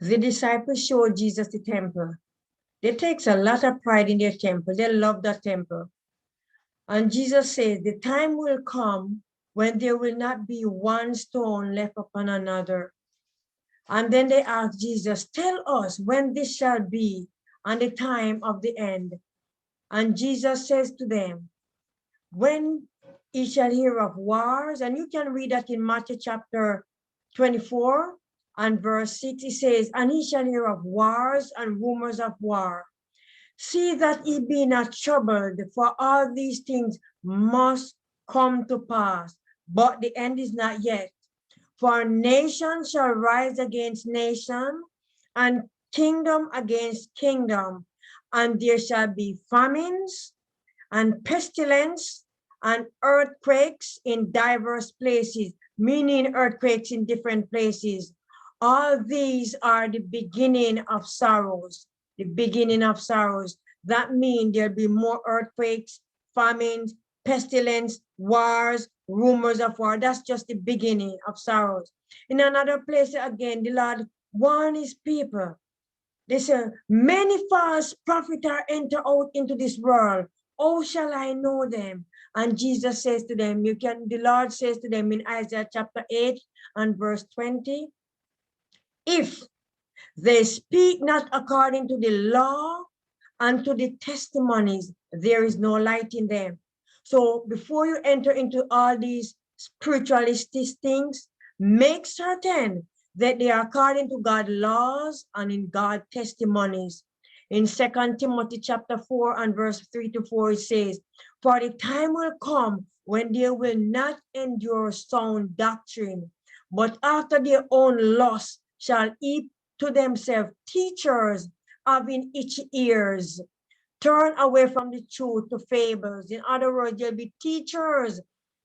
The disciples showed Jesus the temple. They take a lot of pride in their temple. They love that temple. And Jesus says, the time will come when there will not be one stone left upon another. And then they asked Jesus, tell us when this shall be and the time of the end. And Jesus says to them, when ye shall hear of wars, and you can read that in Matthew chapter 24 and verse 6, it says, and ye shall hear of wars and rumors of war. See that ye be not troubled, for all these things must come to pass, but the end is not yet. For nation shall rise against nation, and kingdom against kingdom, and there shall be famines and pestilence and earthquakes in diverse places, meaning earthquakes in different places. All these are the beginning of sorrows, the beginning of sorrows. That means there'll be more earthquakes, famines, pestilence, wars, rumors of war. That's just the beginning of sorrows. In another place again, the Lord warned his people. They say, many false prophets are enter out into this world. How shall I know them? And Jesus says to them, the Lord says to them in Isaiah chapter 8 and verse 20, if they speak not according to the law and to the testimonies, there is no light in them. So before you enter into all these spiritualistic things, make certain that they are according to God's laws and in God's testimonies. In 2 Timothy chapter 4 and verse 3 to 4, it says, for the time will come when they will not endure sound doctrine, but after their own lust shall heap to themselves teachers having itchy ears, turn away from the truth to fables. In other words, there'll be teachers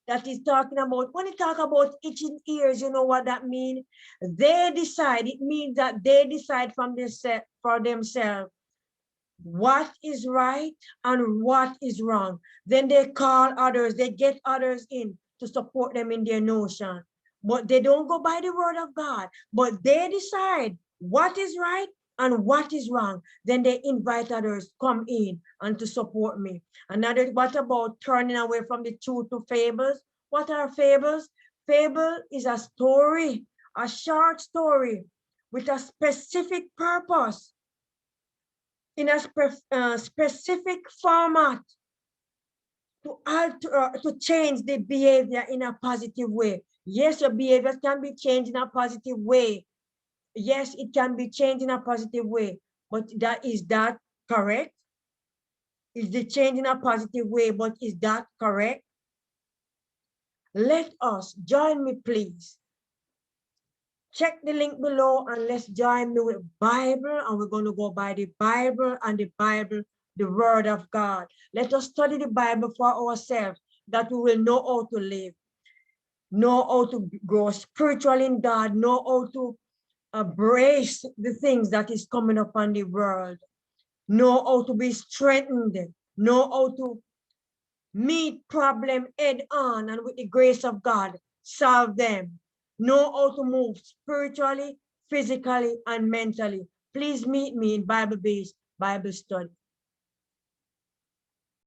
that is talking about, when you talk about itching ears, you know what that means? They decide, it means that they decide from for themselves what is right and what is wrong. Then they call others, they get others in to support them in their notion. But they don't go by the word of God, but they decide what is right and what is wrong. Then they invite others come in and to support me. Another, what about turning away from the truth to fables? What are fables? Fable is a story, a short story with a specific purpose in a specific format to alter, to change the behavior in a positive way. Yes, your behavior can be changed in a positive way. Yes, it can be changed in a positive way, but is that correct? Is the change in a positive way, but is that correct? Let us, join me please. Check the link below and let's join me with Bible, and we're going to go by the Bible and the Bible, the word of God. Let us study the Bible for ourselves, that we will know how to live, know how to grow spiritual in God, know how to embrace the things that is coming upon the world, know how to be strengthened, know how to meet problem head on, and with the grace of God, solve them. Know how to move spiritually, physically, and mentally. Please meet me in Bible-based Bible study.